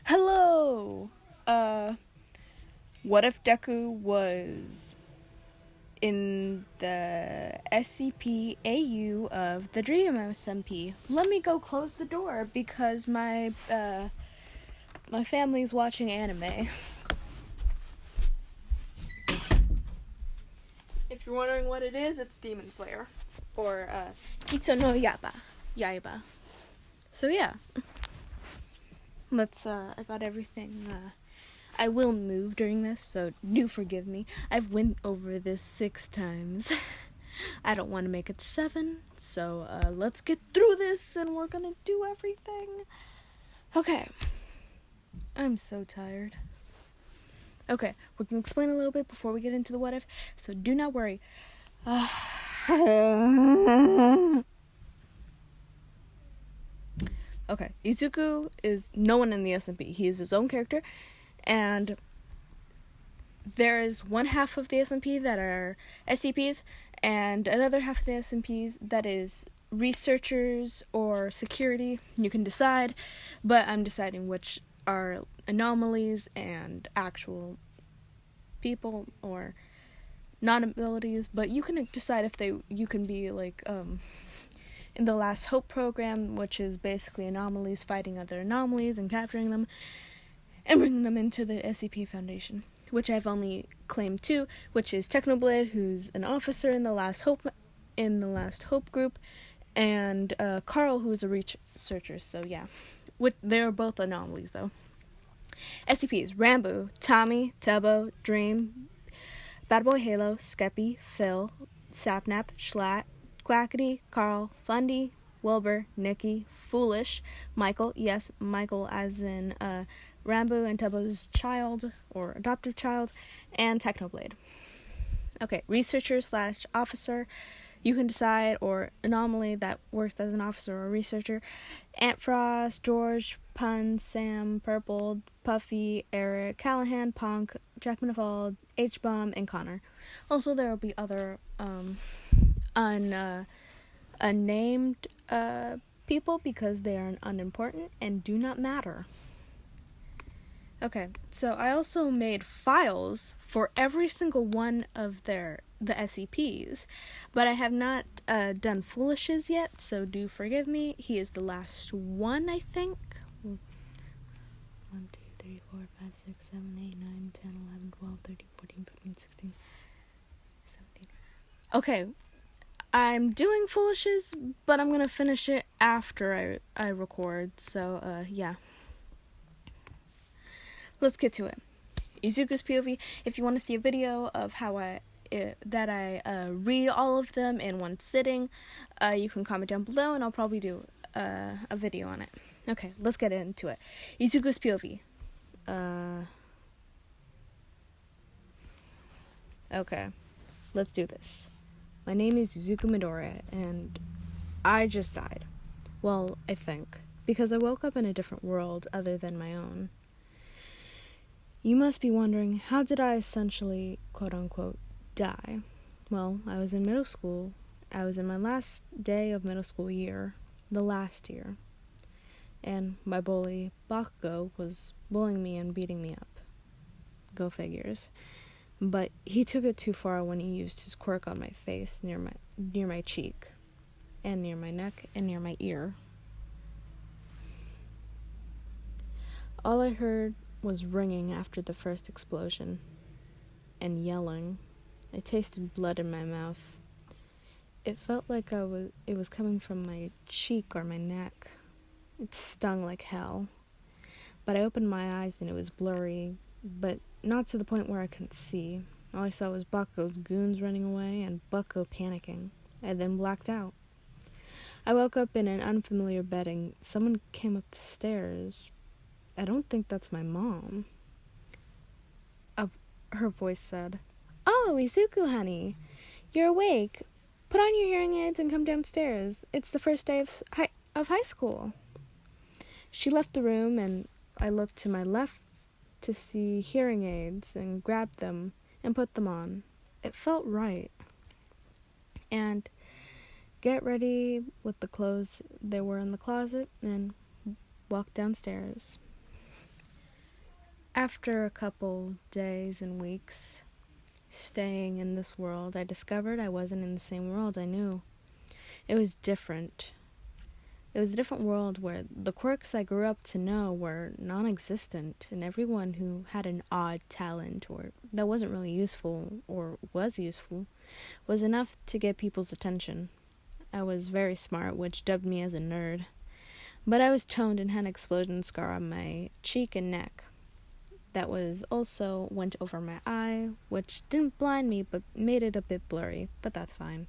Hello! What if Deku was in the SCP AU of the Dream SMP? Let me go close the door because my family's watching anime. If you're wondering what it is, it's Demon Slayer. Or, Kitsu no Yaiba. So yeah. I got everything, I will move during this, so do forgive me. I've went over this 6 times. I don't want to make it 7, so let's get through this and we're gonna do everything. Okay. I'm so tired. Okay, we can explain a little bit before we get into the what if, so do not worry. Okay, Izuku is no one in the SMP. He is his own character, and there is one half of the SMP that are SCPs, and another half of the SCPs that is researchers or security. You can decide, but I'm deciding which are anomalies and actual people or non-abilities. But you can decide if you can be like in the Last Hope program, which is basically anomalies fighting other anomalies and capturing them and bringing them into the SCP Foundation, which I've only claimed 2, which is Technoblade, who's an officer in the Last Hope group, and Carl, who's a researcher. So yeah, they're both anomalies though. SCPs: Rambo, Tommy, Tubbo, Dream, Bad Boy Halo, Skeppy, Phil, Sapnap, Schlatt, Quackity, Carl, Fundy, Wilbur, Nikki, Foolish, Michael, yes, Michael as in Rambo and Tubbo's child or adoptive child, and Technoblade. Okay, researcher/officer, you can decide, or anomaly that works as an officer or researcher. Ant Frost, George, Pun, Sam, Purple, Puffy, Eric, Callahan, Punk, Jack Manifold, H-Bomb, and Connor. Also, there will be other unnamed people because they are unimportant and do not matter. Okay, so I also made files for every single one of the SCPs, but I have not done Foolish's yet, so do forgive me. He is the last one, I think. 1, 2, 3, 4, 5, 6, 7, 8, 9, 10, 11, 12, 13, 14, 15, 16, 17. Okay, I'm doing Foolish's, but I'm gonna finish it after I record, so yeah. Let's get to it. Izuku's POV. If you want to see a video of how I read all of them in one sitting, you can comment down below, and I'll probably do a video on it. Okay, let's get into it. Izuku's POV. Okay, let's do this. My name is Izuku Midori, and I just died. Well, I think, because I woke up in a different world other than my own. You must be wondering, how did I essentially, quote-unquote, die? Well, I was in middle school. I was in my last day of middle school year, the last year. And my bully, Bakugo, was bullying me and beating me up. Go figures. But he took it too far when he used his quirk on my face, near my cheek, and near my neck, and near my ear. All I heard was ringing after the first explosion, and yelling. I tasted blood in my mouth. It felt like it was coming from my cheek or my neck. It stung like hell. But I opened my eyes and it was blurry, but not to the point where I couldn't see. All I saw was Bakugo's goons running away and Bakugo panicking. I then blacked out. I woke up in an unfamiliar bed and someone came up the stairs. I don't think that's my mom. Her voice said, "Oh, Izuku, honey. You're awake. Put on your hearing aids and come downstairs. It's the first day of high school." She left the room, and I looked to my left to see hearing aids and grabbed them and put them on. It felt right. And get ready with the clothes they were in the closet and walked downstairs. After a couple days and weeks staying in this world, I discovered I wasn't in the same world I knew. It was different. It was a different world where the quirks I grew up to know were non-existent, and everyone who had an odd talent or that wasn't really useful or was useful was enough to get people's attention. I was very smart, which dubbed me as a nerd, but I was toned and had an explosion scar on my cheek and neck. That was also went over my eye, which didn't blind me but made it a bit blurry, but that's fine.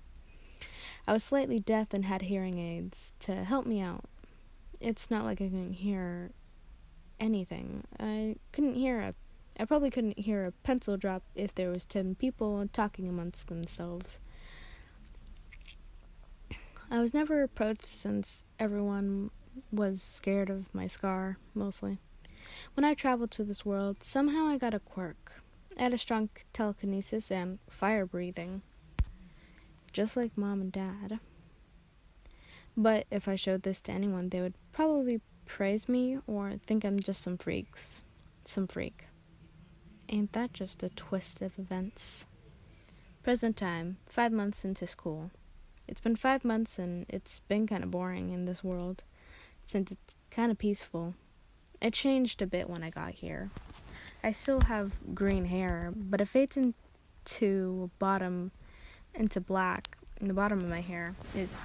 I was slightly deaf and had hearing aids to help me out. It's not like I couldn't hear anything. I probably couldn't hear a pencil drop if there was 10 people talking amongst themselves. I was never approached since everyone was scared of my scar, mostly. When I traveled to this world, somehow I got a quirk. I had a strong telekinesis and fire breathing, just like Mom and Dad. But if I showed this to anyone, they would probably praise me or think I'm just some freak. Ain't that just a twist of events? Present time, 5 months into school. It's been 5 months and it's been kind of boring in this world, since it's kind of peaceful. It changed a bit when I got here. I still have green hair, but it fades into black. And the bottom of my hair is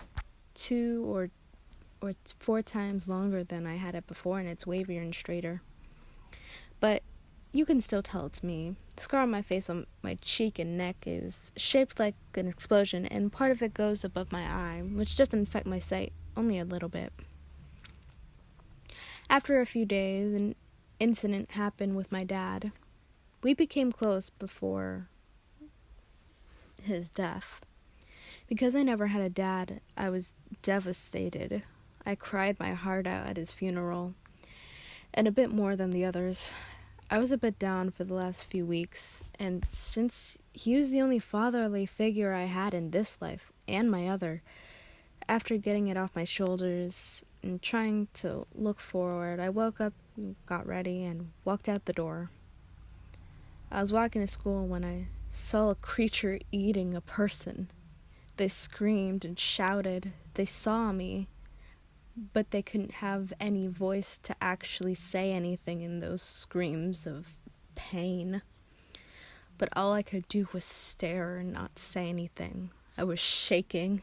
2 or 4 times longer than I had it before, and it's wavier and straighter. But you can still tell it's me. The scar on my face, on my cheek and neck, is shaped like an explosion, and part of it goes above my eye, which doesn't affect my sight, only a little bit. After a few days, an incident happened with my dad. We became close before his death. Because I never had a dad, I was devastated. I cried my heart out at his funeral, and a bit more than the others. I was a bit down for the last few weeks, and since he was the only fatherly figure I had in this life, and my other, after getting it off my shoulders and trying to look forward, I woke up, got ready, and walked out the door. I was walking to school when I saw a creature eating a person. They screamed and shouted. They saw me, but they couldn't have any voice to actually say anything in those screams of pain. But all I could do was stare and not say anything. I was shaking.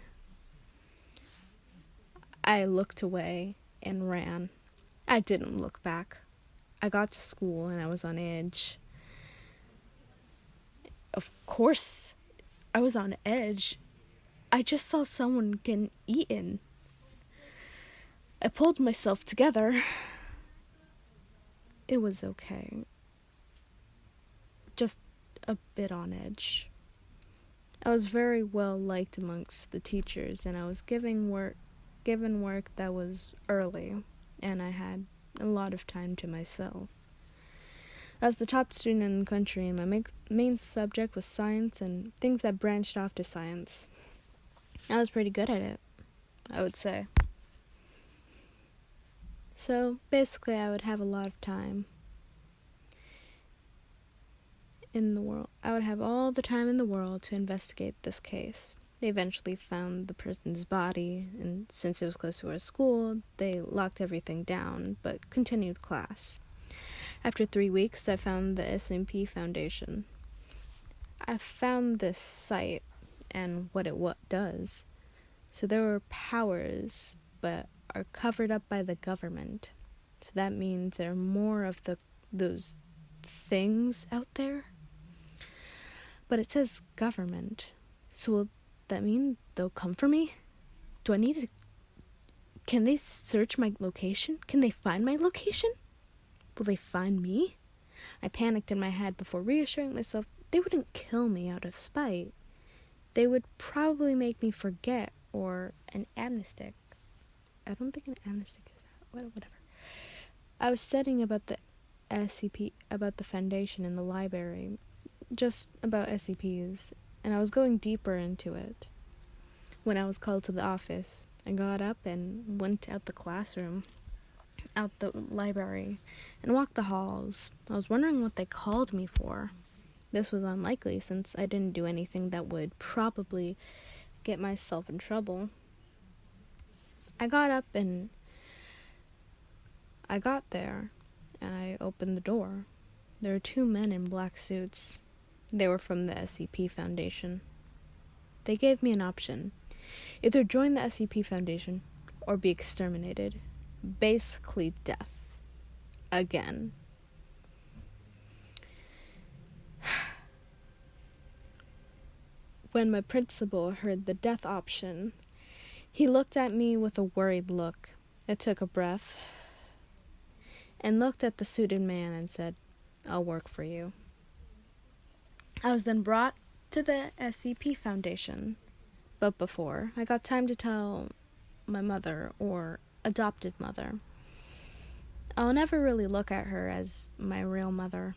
I looked away and ran. I didn't look back. I got to school and I was on edge. Of course, I was on edge. I just saw someone getting eaten. I pulled myself together. It was okay. Just a bit on edge. I was very well liked amongst the teachers, and I was given work that was early, and I had a lot of time to myself. I was the top student in the country, and my main subject was science and things that branched off to science. I was pretty good at it, I would say. So, basically, I would have a lot of time in the world. I would have all the time in the world to investigate this case. They eventually found the person's body, and since it was close to our school, they locked everything down, but continued class. After 3 weeks, I found the SMP Foundation. I found this site and what it does. So there were powers, but are covered up by the government. So that means there are more of those things out there. But it says government. So will that mean they'll come for me? Can they search my location? Can they find my location? Will they find me? I panicked in my head before reassuring myself they wouldn't kill me out of spite. They would probably make me forget, or an amnestic. I don't think an amnestic is that. Whatever. I was studying about the SCP, about the Foundation in the library, just about SCPs, and I was going deeper into it. When I was called to the office, I got up and went out the classroom. out the library and walked the halls. I was wondering what they called me for. This was unlikely since I didn't do anything that would probably get myself in trouble. I got up and I got there and I opened the door. There were two men in black suits. They were from the SCP Foundation. They gave me an option. Either join the SCP Foundation or be exterminated. Basically death. Again. When my principal heard the death option, he looked at me with a worried look. I took a breath and looked at the suited man and said, "I'll work for you." I was then brought to the SCP Foundation, but before I got time to tell my mother or adoptive mother. I'll never really look at her as my real mother.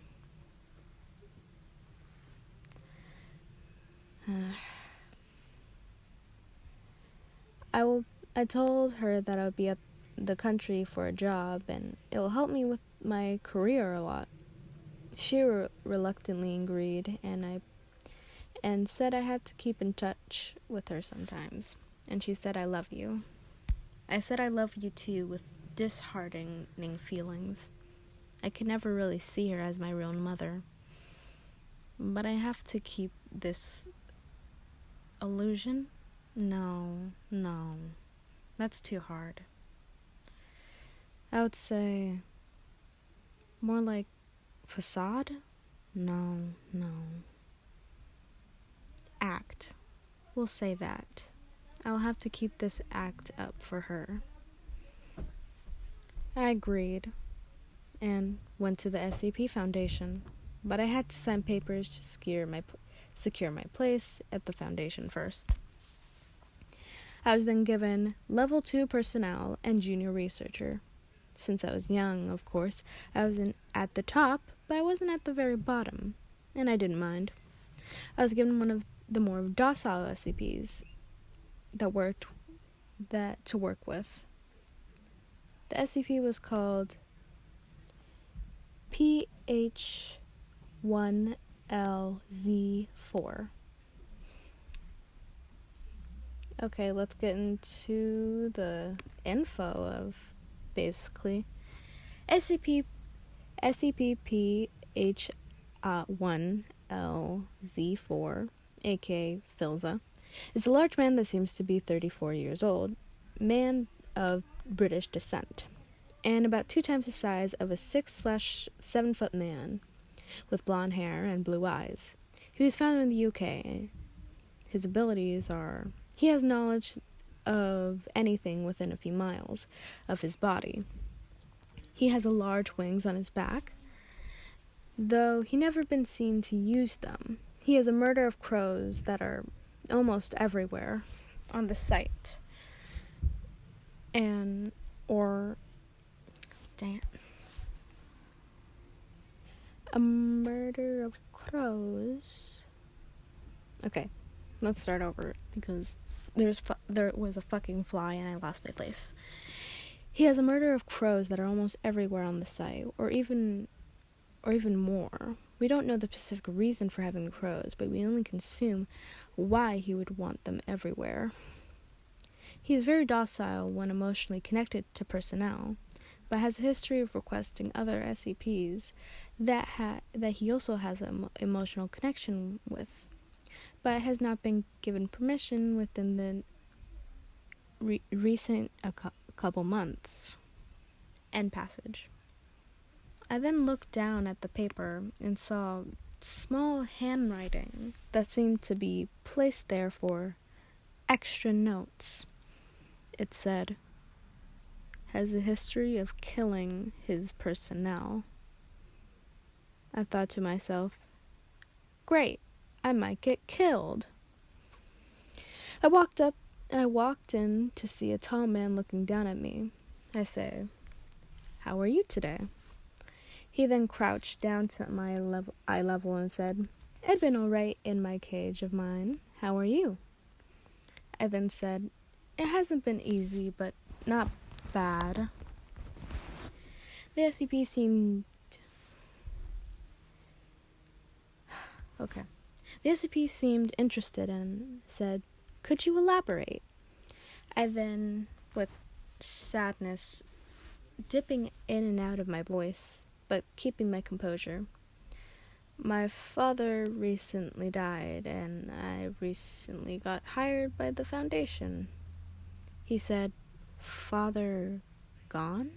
I told her that I would be at the country for a job and it will help me with my career a lot. She reluctantly agreed and said I had to keep in touch with her sometimes. And she said, "I love you." I said I love you too with disheartening feelings. I could never really see her as my real mother. But I have to keep this illusion? No. That's too hard. I would say more like facade? No. Act. We'll say that. I'll have to keep this act up for her. I agreed and went to the SCP Foundation, but I had to sign papers to secure my place at the Foundation first. I was then given Level 2 personnel and junior researcher. Since I was young, of course, I wasn't at the top, but I wasn't at the very bottom, and I didn't mind. I was given one of the more docile SCPs to work with. The SCP was called PH1LZ4. Okay, let's get into the info of basically SCP-PH1LZ4, aka Philza, is a large man that seems to be 34 years old, man of British descent, and about 2 times the size of a 6/7 foot man with blonde hair and blue eyes. He was found in the UK. His abilities are: he has knowledge of anything within a few miles of his body. He has a large wings on his back, though he never been seen to use them. He has a murder of crows that are almost everywhere on the site. A murder of crows. Okay, let's start over because there was a fucking fly and I lost my place. He has a murder of crows that are almost everywhere on the site, or even more. We don't know the specific reason for having the crows, but we only can assume why he would want them everywhere. He is very docile when emotionally connected to personnel, but has a history of requesting other SCPs that he also has an emotional connection with, but has not been given permission within the recent couple months. End passage. I then looked down at the paper and saw small handwriting that seemed to be placed there for extra notes. It said, "Has a history of killing his personnel." I thought to myself, great, I might get killed. I walked in to see a tall man looking down at me. I say, "How are you today?" He then crouched down to my eye level and said, "I'd been alright in my cage of mine. How are you?" I then said, "It hasn't been easy, but not bad." The SCP seemed... Okay. The SCP seemed interested and said, "Could you elaborate?" I then, with sadness, dipping in and out of my voice, but keeping my composure, "My father recently died, and I recently got hired by the Foundation." He said, "Father gone?"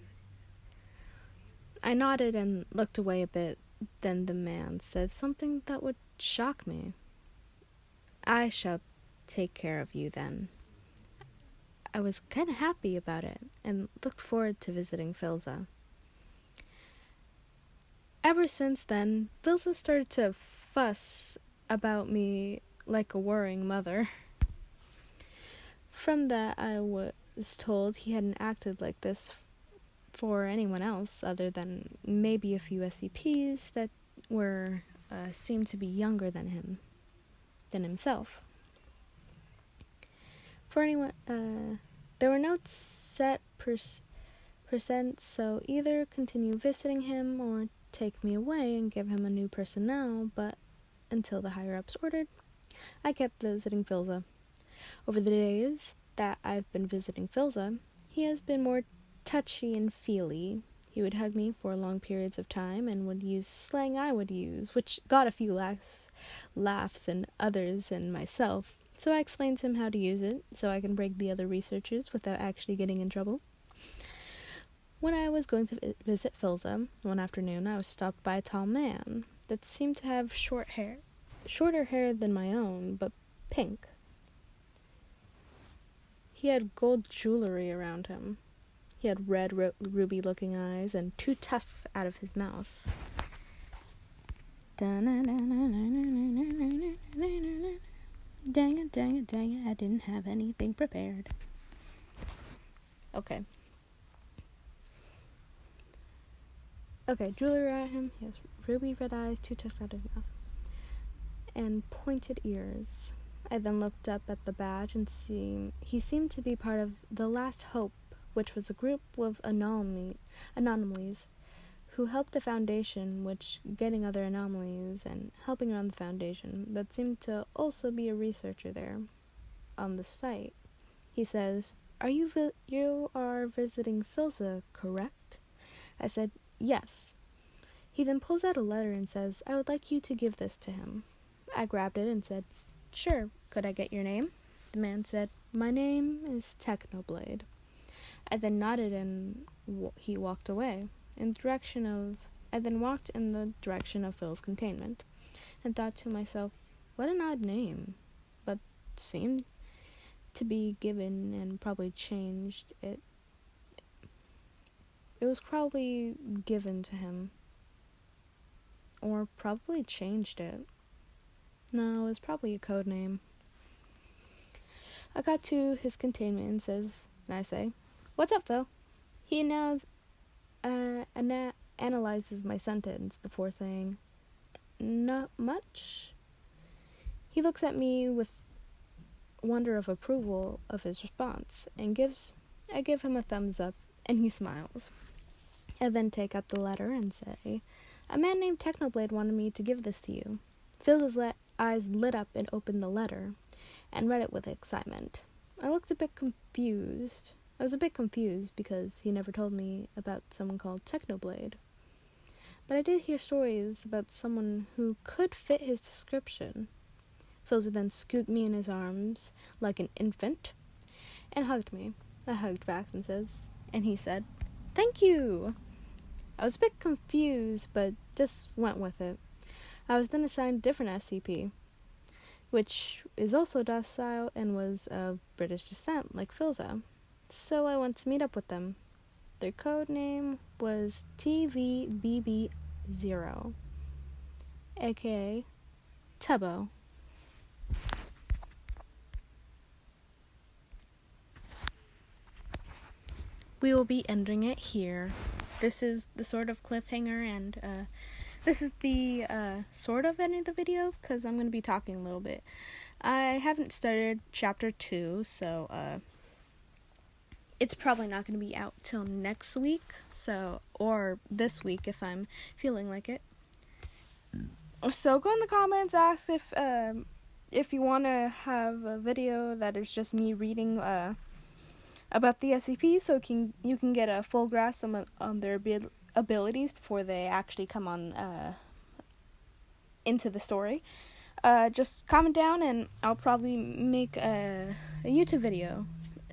I nodded and looked away a bit. Then the man said something that would shock me. "I shall take care of you then." I was kind of happy about it and looked forward to visiting Philza. Ever since then, Philza started to fuss about me like a worrying mother. From that, I was told he hadn't acted like this for anyone else other than maybe a few SCPs that were seemed to be younger than himself. For anyone, there were no set percent, so either continue visiting him or take me away and give him a new personnel, but until the higher-ups ordered, I kept visiting Philza. Over the days that I've been visiting Philza, he has been more touchy and feely. He would hug me for long periods of time and would use slang I would use, which got a few laughs and others and myself, so I explained to him how to use it so I can break the other researchers without actually getting in trouble. When I was going to visit Philza one afternoon, I was stopped by a tall man that seemed to have shorter hair than my own, but pink. He had gold jewelry around him. He had red ruby-looking eyes and 2 tusks out of his mouth. Dang it, I didn't have anything prepared. Okay, jewelry around him. He has ruby red eyes, 2 tusks out of his mouth, and pointed ears. I then looked up at the badge and he seemed to be part of the Last Hope, which was a group of anomalies who helped the Foundation, which getting other anomalies and helping around the Foundation, but seemed to also be a researcher there on the site. He says, you are visiting Philza, correct?" I said, "Yes." He then pulls out a letter and says, "I would like you to give this to him." I grabbed it and said, "Sure, could I get your name?" The man said, "My name is Technoblade." I then nodded and he walked away. I then walked in the direction of Phil's containment and thought to myself, what an odd name, but seemed to be given and probably changed. It was probably given to him, or probably changed it. No, it was probably a code name. I got to his containment and I say, "What's up, Phil?" He now analyzes my sentence before saying, "Not much." He looks at me with wonder of approval of his response, and I give him a thumbs up, and he smiles. I then take out the letter and say, "A man named Technoblade wanted me to give this to you." Phil's eyes lit up and opened the letter, and read it with excitement. I was a bit confused because he never told me about someone called Technoblade. But I did hear stories about someone who could fit his description. Philza then scooped me in his arms like an infant and hugged me. I hugged back and he said, "Thank you." I was a bit confused, but just went with it. I was then assigned a different SCP, which is also docile and was of British descent, like Philza. So I went to meet up with them. Their code name was TVBB0, aka Tubbo. We will be ending it here. This is the sort of cliffhanger, and this is the sort of end of the video, because I'm going to be talking a little bit. I haven't started chapter 2, so it's probably not going to be out till next week, or this week if I'm feeling like it. So go in the comments, ask if you want to have a video that is just me reading about the SCP, so you can get a full grasp on their abilities before they actually come on into the story. Just comment down, and I'll probably make a YouTube video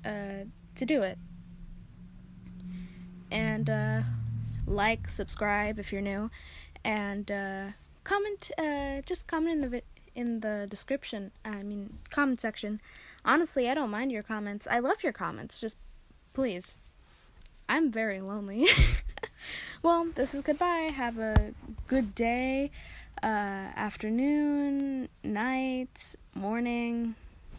to do it. And like, subscribe if you're new, and comment. Just comment in the description. Comment section. Honestly, I don't mind your comments. I love your comments. Just please. I'm very lonely. Well, this is goodbye. Have a good day, afternoon, night, morning,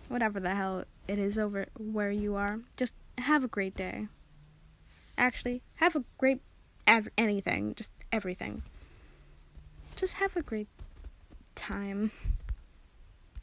whatever the hell it is over where you are. Just have a great day. Actually, have a great anything. Just everything. Just have a great time.